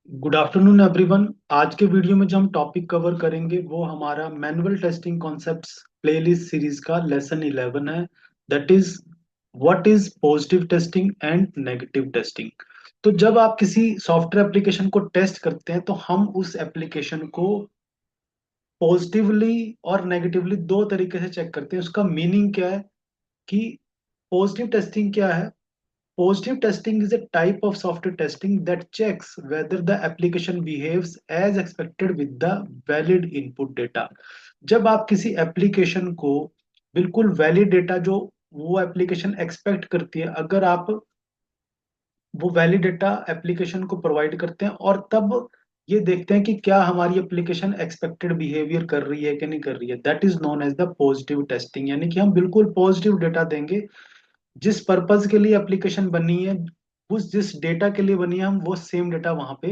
Good afternoon everyone. आज के video में जो हम टॉपिक कवर करेंगे वो हमारा manual testing concepts playlist series का लेसन 11 है। That is what is positive testing and negative testing. तो जब आप किसी सॉफ्टवेयर एप्लीकेशन को टेस्ट करते हैं तो हम उस एप्लीकेशन को पॉजिटिवली और नेगेटिवली दो तरीके से चेक करते हैं। उसका मीनिंग क्या है कि पॉजिटिव टेस्टिंग क्या है। Positive testing is a type of software testing that checks whether the application behaves as expected with the valid input data। जब आप किसी एप्लीकेशन को बिल्कुल वैलिड डेटा जो वो एप्लीकेशन एक्सपेक्ट करती है, अगर आप वो वैलिड डेटा एप्लीकेशन को प्रोवाइड करते हैं और तब ये देखते हैं कि क्या हमारी एप्लीकेशन एक्सपेक्टेड बिहेवियर कर रही है कि नहीं कर रही है, that is known as the positive testing. यानी कि हम बिल्कुल पॉजिटिव डेटा देंगे। जिस पर्पज के लिए एप्लीकेशन बनी है, उस जिस डेटा के लिए बनी है, हम वो सेम डेटा वहां पे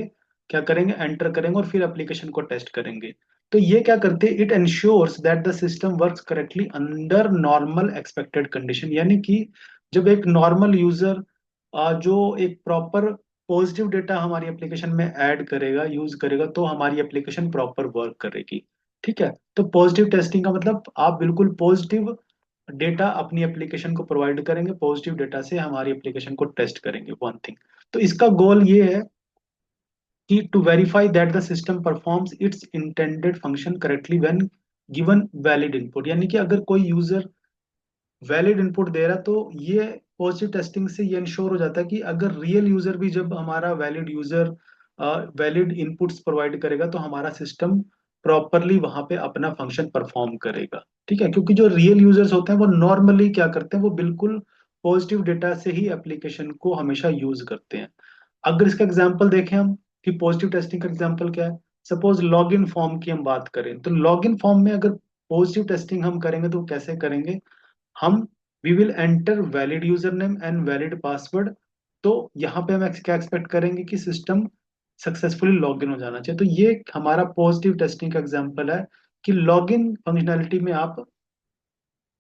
क्या करेंगे, एंटर करेंगे और फिर एप्लीकेशन को टेस्ट करेंगे। तो ये क्या करते हैं, it ensures that the system works correctly under normal expected condition. यानी कि जब एक नॉर्मल यूजर जो एक प्रॉपर पॉजिटिव डेटा हमारी एप्लीकेशन में ऐड करेगा, यूज करेगा, तो हमारी एप्लीकेशन प्रॉपर वर्क करेगी। ठीक है। तो पॉजिटिव टेस्टिंग का मतलब आप बिल्कुल पॉजिटिव डेटा अपनी एप्लीकेशन को प्रोवाइड करेंगे, पॉजिटिव डेटा से हमारी एप्लीकेशन को टेस्ट करेंगे, वन थिंग। तो इसका गोल ये है कि to verify that the system performs its intended function correctly when given valid input. यानी कि अगर कोई यूजर वैलिड इनपुट दे रहा है तो ये पॉजिटिव टेस्टिंग से ये इंश्योर हो जाता है कि अगर रियल यूजर भी जब हमारा valid user valid inputs provide करेगा तो हमारा सिस्टम प्रॉपरली वहां पे अपना फंक्शन परफॉर्म करेगा। ठीक है, क्योंकि जो रियल यूजर्स होते हैं वो नॉर्मली क्या करते हैं, वो बिल्कुल पॉजिटिव डेटा से ही एप्लीकेशन को हमेशा यूज करते हैं। अगर इसका एग्जांपल देखें हम कि पॉजिटिव टेस्टिंग का एग्जांपल क्या है, सपोज लॉगिन फॉर्म की हम बात करें तो लॉगिन फॉर्म में अगर पॉजिटिव टेस्टिंग हम करेंगे तो कैसे करेंगे, हम we will enter valid user name and valid password. तो यहाँ पे हम क्या एक्सपेक्ट करेंगे कि सिस्टम सक्सेसफुली लॉगिन हो जाना चाहिए। तो ये हमारा पॉजिटिव टेस्टिंग का एग्जांपल है कि लॉगिन फंक्शनैलिटी में आप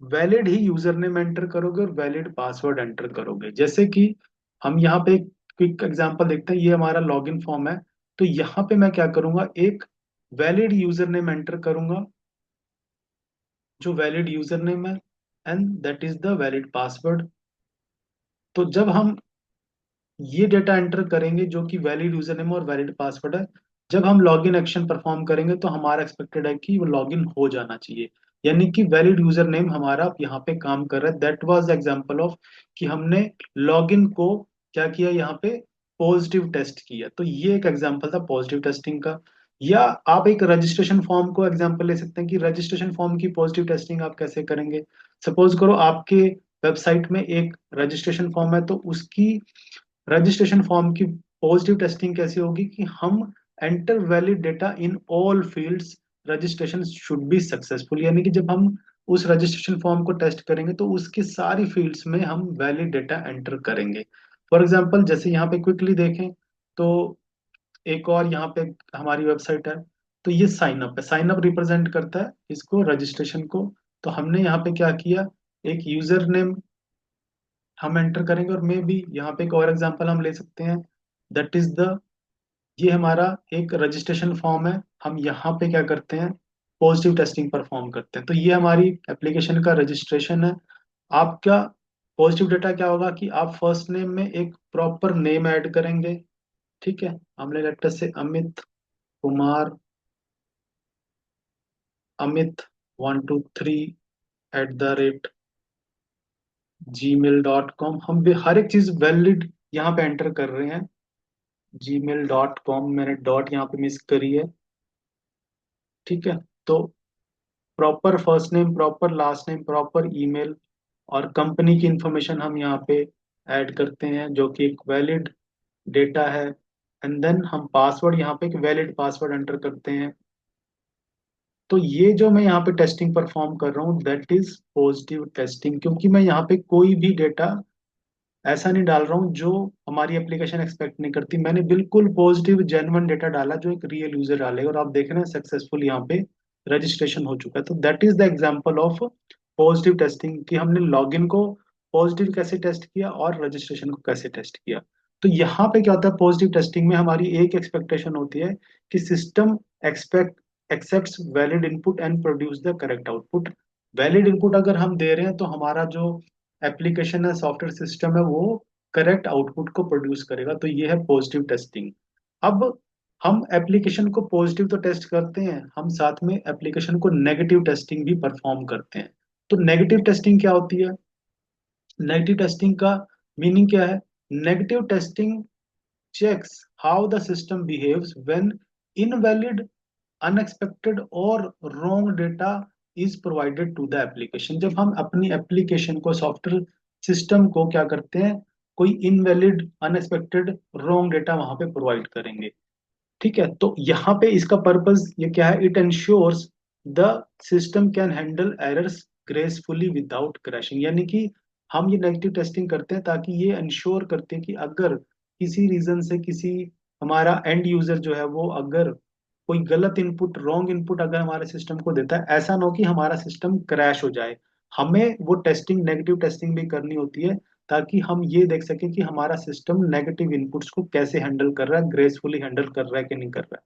वैलिड ही यूजर नेम एंटर करोगे और वैलिड पासवर्ड एंटर करोगे। जैसे कि हम यहाँ पे एक क्विक एग्जांपल देखते हैं, ये हमारा लॉगिन फॉर्म है। तो यहाँ पे मैं क्या करूंगा, एक वैलिड यूजर नेम एंटर करूंगा, जो वैलिड यूजर नेम है and that is the valid password. तो जब हम ये डेटा एंटर करेंगे जो कि वैलिड यूजर नेम और वैलिड पासवर्ड है, जब हम लॉगिन एक्शन परफॉर्म करेंगे तो हमारा एक्सपेक्टेड है कि वो लॉगिन हो जाना चाहिए। यानी कि वैलिड यूजर नेम हमारा यहाँ पे काम कर रहा है। दैट वाज एग्जांपल ऑफ कि हमने लॉगिन को क्या किया, यहाँ पे पॉजिटिव टेस्ट किया। तो ये एक एग्जांपल था पॉजिटिव टेस्टिंग का। या आप एक रजिस्ट्रेशन फॉर्म को एग्जांपल ले सकते हैं कि रजिस्ट्रेशन फॉर्म की पॉजिटिव टेस्टिंग आप कैसे करेंगे। सपोज करो आपके वेबसाइट में एक रजिस्ट्रेशन फॉर्म है, तो उसकी रजिस्ट्रेशन फॉर्म की पॉजिटिव टेस्टिंग कैसी होगी कि हम enter valid data in all fields, registration should be successful. यानी कि जब हम उस रजिस्ट्रेशन फॉर्म को टेस्ट करेंगे तो उसकी सारी फील्ड्स में हम वैलिड डेटा एंटर करेंगे। फॉर एग्जांपल जैसे यहाँ पे क्विकली देखें तो एक और यहाँ पे हमारी वेबसाइट है, तो ये साइन अप है। साइन अप रिप्रेजेंट करता है इसको, रजिस्ट्रेशन को। तो हमने यहाँ पे क्या किया, एक यूजर नेम हम एंटर करेंगे और मे बी यहाँ पे एक और एग्जांपल हम ले सकते हैं, दैट इज द, ये हमारा एक रजिस्ट्रेशन फॉर्म है। हम यहाँ पे क्या करते हैं, पॉजिटिव टेस्टिंग परफॉर्म करते हैं। तो ये हमारी एप्लीकेशन का रजिस्ट्रेशन है। आपका पॉजिटिव डेटा क्या होगा कि आप फर्स्ट नेम में एक प्रॉपर नेम ऐड करेंगे। ठीक है, हम ले लेटर से अमित कुमार, अमित 123 @ gmail.com। हम भी हर एक चीज वैलिड यहाँ पे एंटर कर रहे हैं। gmail.com, मैंने डॉट यहाँ पे मिस करी है। ठीक है। तो proper first name, proper last name, proper email और कंपनी की इंफॉर्मेशन हम यहाँ पे ऐड करते हैं जो कि एक वैलिड डेटा है। एंड देन हम पासवर्ड यहाँ पे एक वैलिड पासवर्ड एंटर करते हैं। तो ये जो मैं यहाँ पे टेस्टिंग परफॉर्म कर रहा हूँ दैट इज पॉजिटिव टेस्टिंग, क्योंकि मैं यहाँ पे कोई भी डेटा ऐसा नहीं डाल रहा हूँ जो हमारी एप्लीकेशन एक्सपेक्ट नहीं करती। मैंने बिल्कुल पॉजिटिव जेन्युइन डेटा डाला जो एक रियल यूजर डालेगा, और आप देख रहे हैं सक्सेसफुल यहाँ पे रजिस्ट्रेशन हो चुका है। तो that is the example of positive testing कि हमने लॉगिन को पॉजिटिव कैसे टेस्ट किया और रजिस्ट्रेशन को कैसे टेस्ट किया। तो यहाँ पे क्या होता है, पॉजिटिव टेस्टिंग में हमारी एक एक्सपेक्टेशन होती है कि system expect accepts valid input and produce the correct output. Valid input अगर हम दे रहे हैं तो हमारा जो एप्लीकेशन है, सॉफ्टवेयर सिस्टम है, वो करेक्ट आउटपुट को प्रोड्यूस करेगा। तो ये है पॉजिटिव टेस्टिंग। अब हम एप्लीकेशन को पॉजिटिव तो टेस्ट करते हैं, हम साथ में एप्लीकेशन को नेगेटिव टेस्टिंग भी परफॉर्म करते हैं। तो नेगेटिव टेस्टिंग क्या होती है? नेगेटिव टेस्टिंग का मीनिंग क्या है? Negative testing checks how the system behaves when invalid, unexpected or wrong data is provided to the application। जब हम अपनी एप्लीकेशन को, सॉफ्टवेयर सिस्टम को क्या करते हैं, कोई इनवैलिड, अनएक्सपेक्टेड, रॉन्ग डेटा वहां पे प्रोवाइड करेंगे। ठीक है, तो यहाँ पे इसका पर्पस ये क्या है? It ensures the system can handle errors gracefully without crashing. यानी कि हम ये नेगेटिव टेस्टिंग करते हैं ताकि ये इंश्योर करते हैं कि अगर किसी रीजन से किसी हमारा एंड यूजर जो है वो अगर कोई गलत इनपुट, रॉन्ग इनपुट अगर हमारे सिस्टम को देता है, ऐसा ना हो कि हमारा सिस्टम क्रैश हो जाए। हमें वो टेस्टिंग, नेगेटिव टेस्टिंग भी करनी होती है ताकि हम ये देख सकें कि हमारा सिस्टम नेगेटिव इनपुट्स को कैसे हैंडल कर रहा है, ग्रेसफुली हैंडल कर रहा है कि नहीं कर रहा है।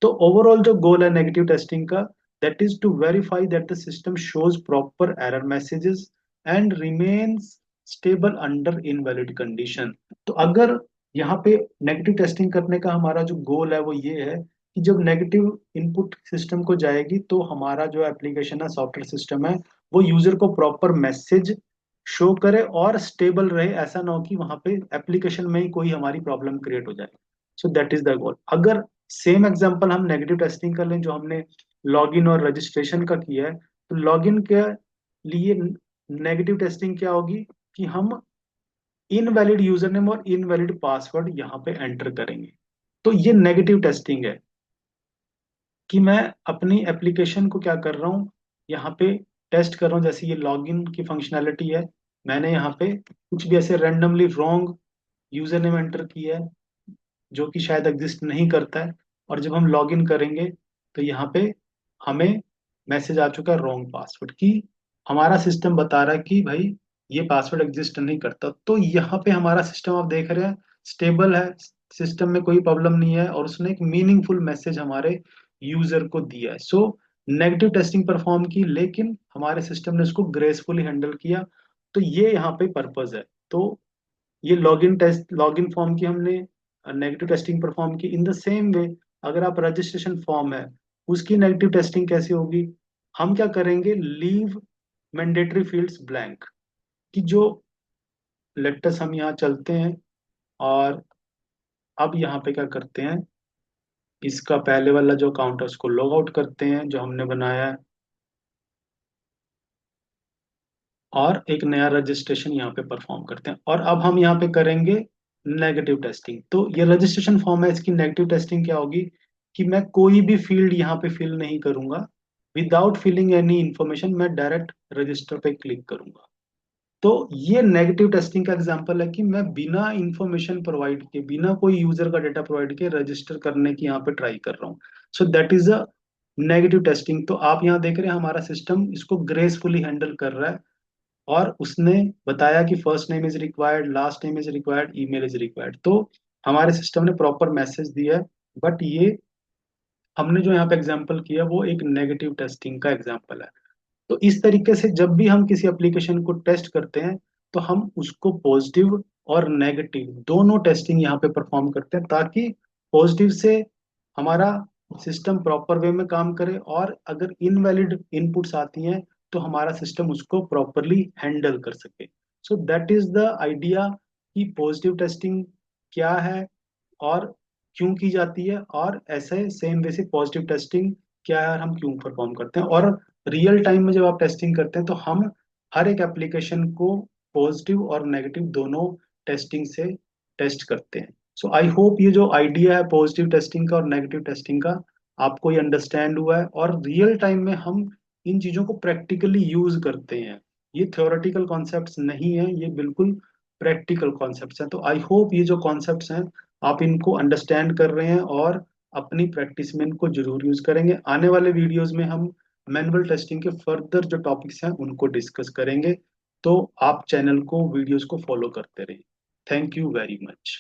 तो ओवरऑल जो गोल है नेगेटिव टेस्टिंग का, that is to verify that the system shows proper error messages and remains stable under invalid condition. तो अगर यहाँ पे नेगेटिव टेस्टिंग करने का हमारा जो गोल है वो ये है कि जब नेगेटिव इनपुट सिस्टम को जाएगी तो हमारा जो एप्लीकेशन है, सॉफ्टवेयर सिस्टम है, वो यूजर को प्रॉपर मैसेज शो करे और स्टेबल रहे। ऐसा ना हो कि वहां पे एप्लीकेशन में ही कोई हमारी प्रॉब्लम क्रिएट हो जाए। So that is the goal. अगर सेम एग्जांपल हम नेगेटिव टेस्टिंग कर लें जो हमने लॉगिन और रजिस्ट्रेशन का किया है, तो लॉगिन के लिए नेगेटिव टेस्टिंग क्या होगी कि हम इनवैलिड यूजर नेम और इनवैलिड पासवर्ड यहाँ पे एंटर करेंगे। तो ये नेगेटिव टेस्टिंग है कि मैं अपनी एप्लीकेशन को क्या कर रहा हूँ, यहाँ पे टेस्ट कर रहा हूँ। जैसे ये लॉगिन की फंक्शनैलिटी है, मैंने यहाँ पे कुछ भी ऐसे randomly wrong user name enter किया है जो कि शायद एग्जिस्ट नहीं करता है, और जब हम लॉग इन करेंगे तो यहाँ पे हमें मैसेज आ चुका है रॉन्ग पासवर्ड की। हमारा सिस्टम बता रहा है कि भाई ये पासवर्ड एग्जिस्ट नहीं करता। तो यहाँ पे हमारा सिस्टम आप देख रहे हैं स्टेबल है, सिस्टम में कोई प्रॉब्लम नहीं है, और उसने एक मीनिंगफुल मैसेज हमारे यूजर को दिया है। सो नेगेटिव टेस्टिंग परफॉर्म की, लेकिन हमारे सिस्टम ने उसको ग्रेसफुली हैंडल किया। तो ये यहाँ पे पर्पज है। तो ये लॉगिन टेस्ट, लॉगिन फॉर्म की हमने नेगेटिव टेस्टिंग परफॉर्म की। इन द सेम वे अगर आप रजिस्ट्रेशन फॉर्म है, उसकी नेगेटिव टेस्टिंग कैसे होगी? हम क्या करेंगे, लीव मैंडेटरी फील्ड्स ब्लैंक, कि जो लेटस हम यहाँ चलते हैं और अब यहाँ पे क्या करते हैं, इसका पहले वाला जो अकाउंट है उसको लॉग आउट करते हैं जो हमने बनाया है, और एक नया रजिस्ट्रेशन यहाँ पे परफॉर्म करते हैं। और अब हम यहाँ पे करेंगे नेगेटिव टेस्टिंग। तो ये रजिस्ट्रेशन फॉर्म है, इसकी नेगेटिव टेस्टिंग क्या होगी कि मैं कोई भी फील्ड यहाँ पे फिल नहीं करूंगा। विदाउट फिलिंग एनी इंफॉर्मेशन मैं डायरेक्ट रजिस्टर पे क्लिक करूंगा। तो ये नेगेटिव टेस्टिंग का एग्जांपल है कि मैं बिना इंफॉर्मेशन प्रोवाइड के, बिना कोई यूजर का डेटा प्रोवाइड के रजिस्टर करने की यहाँ पे ट्राई कर रहा हूँ। So that is a negative testing. तो आप यहाँ देख रहे हैं हमारा सिस्टम इसको ग्रेसफुली हैंडल कर रहा है, और उसने बताया कि first name is required, last name is required, email is required. तो हमारे सिस्टम ने प्रॉपर मैसेज दिया है। बट ये हमने जो यहाँ पे एग्जांपल किया वो एक नेगेटिव टेस्टिंग का एग्जांपल है। तो इस तरीके से जब भी हम किसी एप्लीकेशन को टेस्ट करते हैं तो हम उसको पॉजिटिव और नेगेटिव दोनों टेस्टिंग यहाँ पे परफॉर्म करते हैं, ताकि पॉजिटिव से हमारा सिस्टम प्रॉपर वे में काम करे, और अगर इनवैलिड इनपुट्स आती हैं तो हमारा सिस्टम उसको प्रॉपरली हैंडल कर सके। So that is the idea कि पॉजिटिव टेस्टिंग क्या है और क्यों की जाती है, और ऐसे सेम वे से पॉजिटिव टेस्टिंग क्या है और हम क्यों परफॉर्म करते हैं। और रियल टाइम में जब आप टेस्टिंग करते हैं तो हम हर एक एप्लीकेशन को पॉजिटिव और नेगेटिव दोनों टेस्टिंग से टेस्ट करते हैं। सो आई होप ये जो आइडिया है पॉजिटिव टेस्टिंग का और नेगेटिव टेस्टिंग का, आपको ये अंडरस्टैंड हुआ है, और रियल टाइम में हम इन चीज़ों को प्रैक्टिकली यूज करते हैं। ये थ्योरेटिकल कॉन्सेप्ट्स नहीं है, ये बिल्कुल प्रैक्टिकल कॉन्सेप्ट्स हैं। तो आई होप ये जो कॉन्सेप्ट्स हैं आप इनको अंडरस्टैंड कर रहे हैं और अपनी प्रैक्टिस में इनको जरूर यूज करेंगे। आने वाले वीडियोस में हम मैनुअल टेस्टिंग के फर्दर जो टॉपिक्स हैं उनको डिस्कस करेंगे। तो आप चैनल को, वीडियोस को फॉलो करते रहिए। Thank you very much.